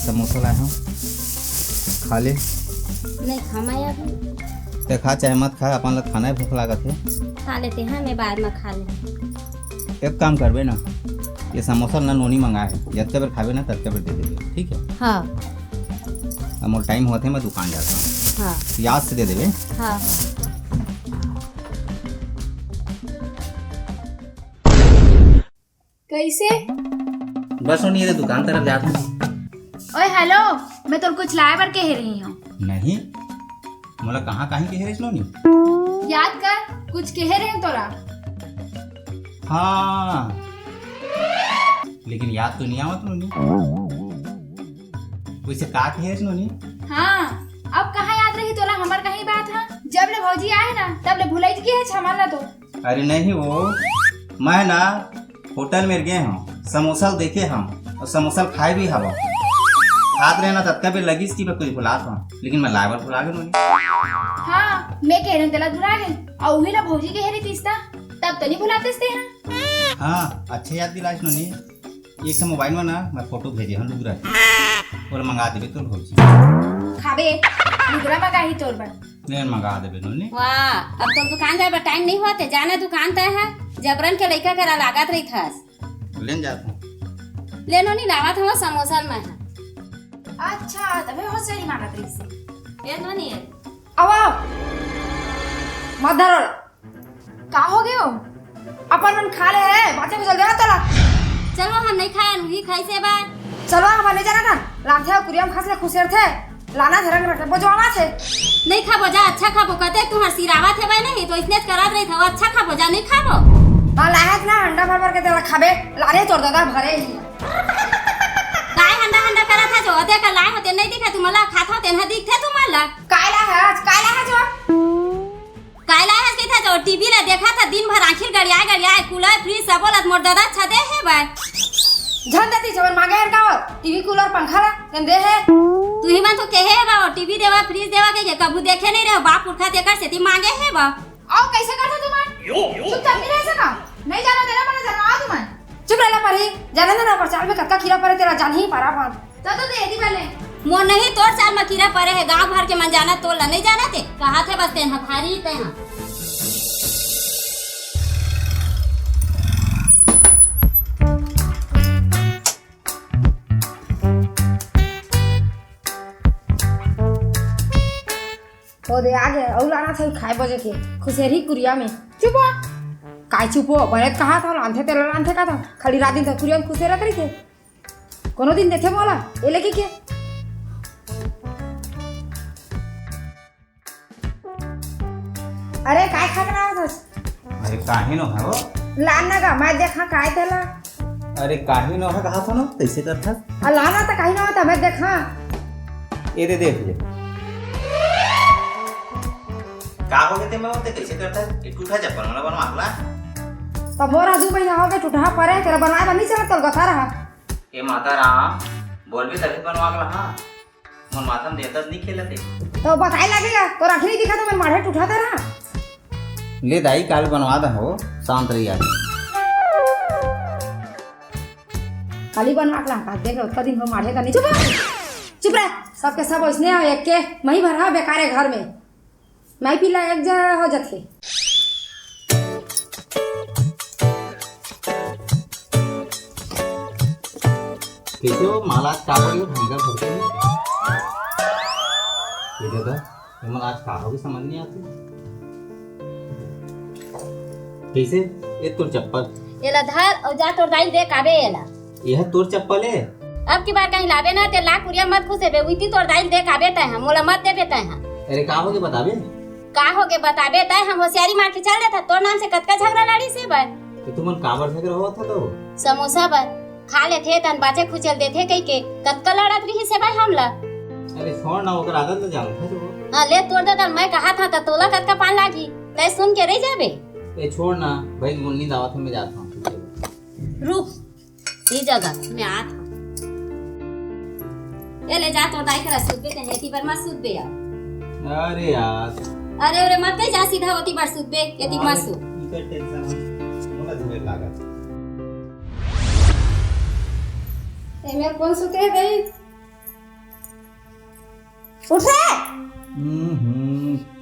समोसा लाया हूँ, खा ले। नहीं खामा अभी ते खा चाहे मत खा, अपन ला खाना है, भूख लागत है। खा लेते हैं, मैं बाद में खा ले। एक काम करबे ना, ये समोसा ना नोनी मंगाए है, जितने बार खावे ना तत्के बार दे देबे, ठीक है? हाँ अब मोर टाइम होते मैं दुकान जाता हूँ। हाँ याद से दे देबे। हाँ हाँ। कैसे? बस नोनी ये दुकान तरफ जाता हूँ। ओए हेलो, मैं तो कुछ लाए बर कह रही हूँ। नहीं, मोला कहाँ कहीं के हेरेस नोनी? याद कर, कुछ कह रहे हैं तोरा। हाँ, लेकिन याद तो नहीं आवत नोनी। वैसे का के हेरेस नोनी? हाँ, अब कहाँ याद रही तोरा हमार कहीं बात है? जब ले भौजी आए ना, तब ले भुलाई गए है छमाला तो। अरे नहीं, वो मैं ना होटल में गए हूँ, समोसा देखे हम और समोसा खाए भी हवा। हाथ रहना तत्का भी लगी इसकी कुछ भुला था, लेकिन मैं लाइवर भुला गया नोनी। हाँ, मैं कह रही तेला भुला गई और वही ला भौजी के हेरी तीसता, तब तो नहीं भुलाते थे हैं। हाँ, अच्छे याद दिलाइस नोनी। एक से मोबाइल में ना मैं फोटो भेजे हम लुगरा और मंगा देबे तोर भौजी। खाबे लुगरा मंगा ही तोर बर। नहीं मंगा देबे नोनी। वाह, अब तो दुकान जाए टाइम नहीं होते, जाना दुकान तय है। जबरन के लड़का करा लागत रही थास। लेन जाता हूँ। लेनो नहीं लावा था समोसा में है। अच्छा, तबे हो सही मांगत रही से। ये नो नहीं है। आओ मत धरो। का हो गयो? अपन मन खा ले है, बातें को चल जाना तोला। चलो हम नहीं खाए, नहीं खाई से बात। चलो हम नहीं जाना ना, लाथे कुरियम खास ले खुशर थे। लाना थे रंग रखे बजवावा थे। नहीं खाबो जा, अच्छा खाबो कहते तू सिरावा थे भाई नहीं तो इसने करत रही था, अच्छा खाबो जा, नहीं खाबो। हां लायक ना अंडा भर भर के तेला खाबे, लारे तोड़ दादा भरे ही। काय हंडा हंडा करा था जो अधे का लाए होते नहीं दिखा तुम्हाला, खाता होते ना दिखते तुम्हाला। कायला है जो कायला है कि था जो टीवी ला देखा था दिन भर आखिर गड़िया कूलर फ्रिज सब बोलत मोर दादा अच्छा दे है भाई। झन देती जवन मांगे है का टीवी कूलर पंखा ला तन दे है। तू ही मन तो कहे बा टीवी देवा फ्रिज देवा के कबू देखे नहीं रहे बाप पुरखा देकर से ती मांगे है बा। आओ कैसे करता तुम? चुपचाप नहीं रह सका, नहीं जाना देना मैंने जाना तुम। चुप रहना परी, जाने देना पर चाल में कक्का खीरा परे तेरा जान ही पारा पर। तो दे दी पहले। मोर नहीं तोर चाल में खीरा परे है, गांव भर के मन जाना तो ला नहीं जाना थे, कहा थे बस तेन हखारी ते हां। ओ दे आगे औ लाना था खाए बजे के खुशेरी कुरिया में। चुप हो काय चुप हो, बरत कहा था लांथे तेरे लांथे का था, खाली रात दिन तक कुरिया में खुशेरा करी थे। कोनो दिन देखे बोला ए लेके के अरे काय खा के आवा था? अरे काहे नो है वो? लाना का मैं देखा काय तेला। अरे काहे नो है कहा था ना कैसे करता? आ लाना तो कहीं ना होता मैं देखा। ये दे देख ले। का हो गए थे मैं होते कैसे करता है? एक टूटा चप्पल मला बनवा अगला। तब मोरा 2 महीना हो गए टूटा परे तेरा बनाए बा नहीं चला तल गथा रहा। ए माता राम, बोल भी तभी बनवा अगला। हां मन माता में देता नहीं खेलते तो बताए लगेगा तो रख नहीं दिखा तो मैं माढ़े उठाता रहा। ले दाई काल बनवा दा हो, शांत रही आज। खाली बनवा के ला देख लो उतना दिन हो माढ़े का नहीं। चुप रह, सबके सब इसने हो एक के मही भरा बेकार है घर में। मैं पिला एक जा हो जाते। कैसे वो माला चावल ये भंगा भरते हैं? ये दादा, तुम आज कहा होगी समझ नहीं आती। कैसे? ये तोर चप्पल। एला धर और जा तोर दाई दे काबे एला। यह तोर चप्पल है? अब की बार कहीं लावे ना ते ला कुरिया मत खुसे बे, उइती तोर दाई दे काबे तय हम, मोला मत देबे तय हम। अरे का होगे बताबे? का होगे बताबे तय हम, होशियारी मार के चल देता तोर नाम से कतका झगड़ा लड़ी से बा। तो तुमन काबर झगड़ा हुआ था तो? समोसा बर खा लेथे तन बाचे खुचल देथे कई के कतका लड़त रही से भाई हमला। अरे छोड़ ना, ओकर आदत न जानू था जो। हां ले तोड़ दे, मैं कहा था त तोला कतका पान लागी, तै सुन के रह जाबे। ए छोड़ ना भाई, मुन्नी दावत में जाता हूं। रुक ई जगह मैं आत हूं। ये ले जा तो दाई करा सुबे ते हेती पर मत सुबे यार। अरे यार, अरे मत कहीं जा, सीधा होती पर सुबे यति मत सु। इकर टेंशन मोला दुबे लागत। ए मेरे कौन सुते गई? उठ रे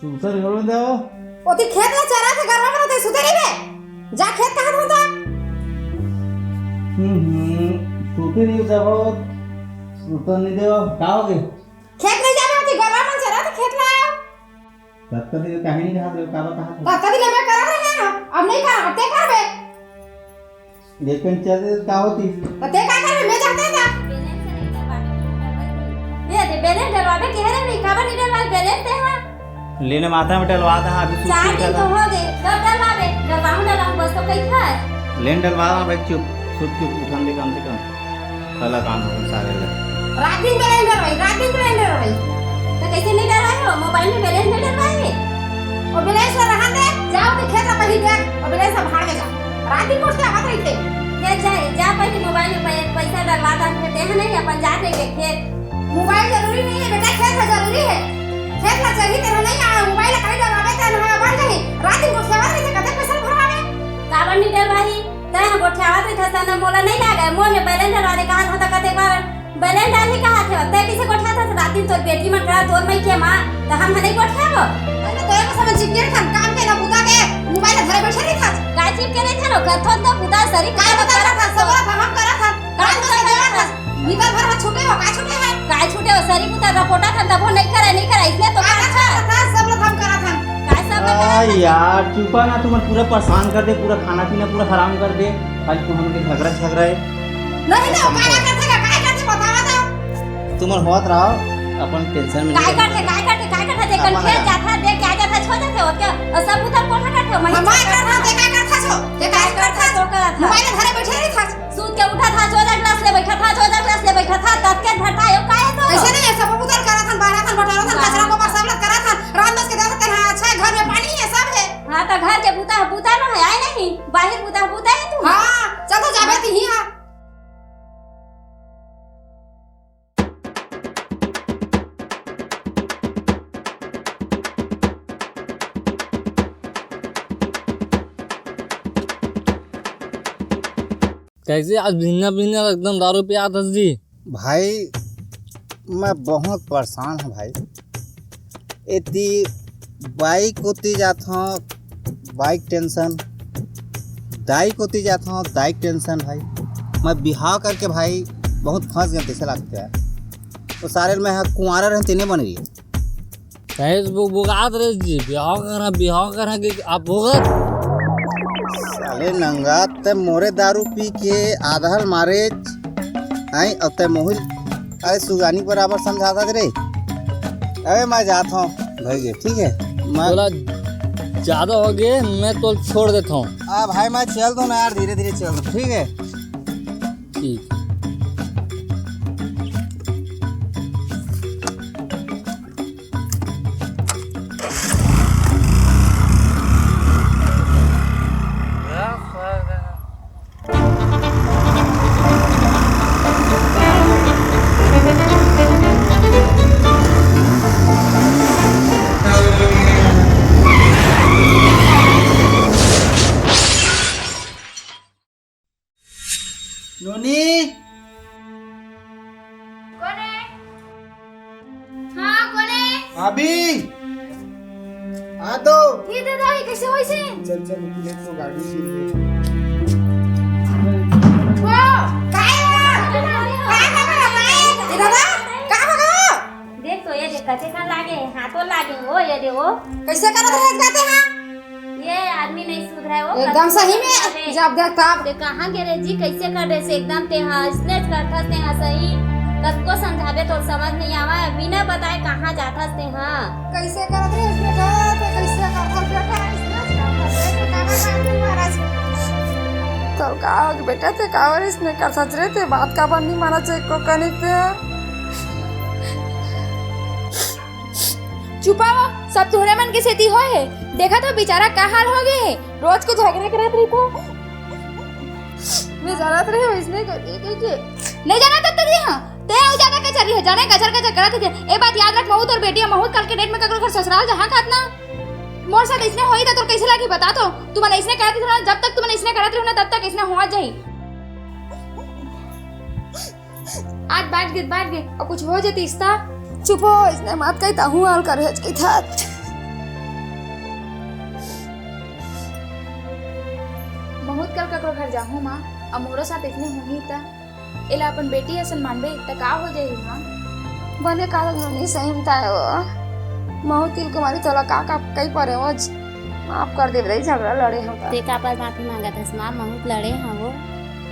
सुतर गलो दो ओती खेत में चरा थे गरवा में ते सुते रे जा खेत कहां होता सुते नहीं दो सुतर नहीं दो का हो गए खेत नहीं जावे ओती गरवा में चरा थे खेत में तत्का दिन कहानी कहा दो कहा कत्ता दिन मैं करा रहे हैं अब नहीं कर अब ते करबे लेकिन चले का होती ते का करबे मैं जाते था ये दे बैलेंस डलवावे के है रे काबर नहीं डलवा बैलेंस है हां लेने माथा में डलवा था अभी चार सूट दिन तो हो गए कब डलवावे डलवाऊं बस तो कई था लेन डलवा भाई चुप सूट के उठान दे कम से कम पहला काम हो सारे ले रात दिन बैलेंस डलवाई तो कैसे नहीं डलवाए हो मोबाइल में बैलेंस नहीं डलवाए और बैलेंस रहा दे जाओ ते खेत में पही देख और बैलेंस भाड़ के जा रात दिन उठ के आवत रही थे ये जा पहले मोबाइल में पैसा डलवा दा फिर देह नहीं अपन जा रहे खेत मोबाइल जरूरी नहीं है बेटा खेत जरूरी है खेत में चाहिए तेरा नहीं आया मोबाइल कहीं डलवावे ते ना बन जाए रात दिन उठ के आवत रही थे कते पैसा भरवावे काबर नहीं डलवाई तय गोठियावा तो था ना मोला नहीं लागे मोर में बैलेंस डलवा दे कहा था कते बार बैलेंस डाल ही कहा थे तय किसे गोठा था रात दिन तो बेटी में करा तोर में के मां तो हम नहीं गोठाबो अरे तो एक समय चिपके खान काम के ना बुता के मोबाइल धरे बैठे नहीं था काय चिपके नहीं था नो कथो तो पुता सरी काय बता रहा था सब हम करा था काम तो करा था भीतर भर में छूटे हो काय छूटे है काय छूटे हो सरी पुता रिपोर्टा था तब नहीं करा इसलिए तो था सब लोग हम करा था काय सब यार चुपा ना तुम पूरा परेशान कर दे पूरा खाना पीना पूरा हराम कर दे आज तुम हमके झगड़ा है नहीं ना काय करते बतावा था तुम होत रहो अपन टेंशन में काय करते देखन खेत जाता देख के आ जाता छो जाते हो क्या और सब उधर कोठा करते हो मैं करता ते काय करता छो ते काय करता तो करा था मोबाइल धरे बैठे नहीं था सूत के उठा था जोजा ग्लास ले बैठा था तब के भटायो काय तो ऐसे नहीं है सब उधर करा था बाहर था बटारा था कचरा को सब लोग करा था रात में के देखते हैं अच्छा घर में पानी है सब है हां तो घर के पुता न है आए नहीं बाहर पुता है तू हां चलो जाबे ती हां कैसे आज भिन्ना एकदम दारू पे आता जी भाई मैं बहुत परेशान हूँ भाई इतनी बाइक होती जाता हूँ बाइक टेंशन दाइक होती जाता हूँ दाइक टेंशन भाई मैं बिहाव करके भाई बहुत फंस गया कैसे लगता है वो सारे में कुंवारा रहते नहीं बन रही है फेसबुक बुगात रहे जी बिहाव करा कि आप भुगत साले नंगा ते मोरे दारू पी के आधार मारे आई अब ते मोहिल अरे सुगानी बराबर समझाता रे अरे मैं जाता हूँ भाई ठीक है मैं बोला ज्यादा हो गए मैं तो छोड़ देता हूँ भाई मैं चल दूँ ना यार धीरे धीरे चल दूँ ठीक है ठीक नोनी कोने हां कोने अभी आ दो ये दादा ये कैसे होई से चल चल निकले तो गाड़ी से ओ काय दादा का हो गयो देख तो ये कते का लागे हाथों लागे वो ये दे वो कैसे करत रहे जाते हैं ये आदमी नहीं सुधरा वो एकदम सही में जब देख तब ते कहां के रे जी कैसे कर रहे से एकदम ते हां स्नेच करथस ते हां सही कसको समझावे तो समझ नहीं आवा बिना बताए कहां जाथस ते हां कैसे करत रहे इसमें जाते कैसे करत बेटा इसमें महाराज तो का हो कि बेटा ते का और इसने कर सच रहे थे बात का बन नहीं माना चाहिए को कने पे छुपाओ सब तुम्हारे मन की सेती होए है देखा तो बेचारा का हाल हो गए है रोज को झगड़ा करत रही तो मैं जानत रहे हो इसने को के नहीं जाना तब तक हां ते au ज्यादा के चली है जाने गजर गजर करत थे ए बात याद रख महूत और बेटिया महूत कल के डेट में ककरो घर ससुराल जहां खातना मोर साथ इसने होई था तो कैसे लागी बता तो तुम ने इसने कहती थी जब तक तुम ने इसने करत रही ना तब तक इसने हुआ जाई आज बैठ गए और कुछ हो जाती इसता चुप हो इसने मत कहता हूँ हाल कर की था बहुत कल ककरो घर जाहूँ माँ अब मोरो साथ इतने हुई था एला अपन बेटी असन मानबे त का हो जाई माँ बने काल नहीं सही था महू तिल कुमारी तोला का कई परे हो माफ कर दे भाई झगड़ा लड़े हम ते का पर माफी मांगा था माँ बहुत लड़े हैं वो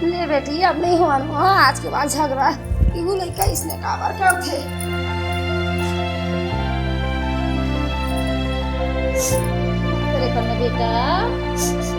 ले बेटी अब नहीं हुआ आज के बाद झगड़ा इहू लड़का इसने काबर करथे तेरे करना बेटा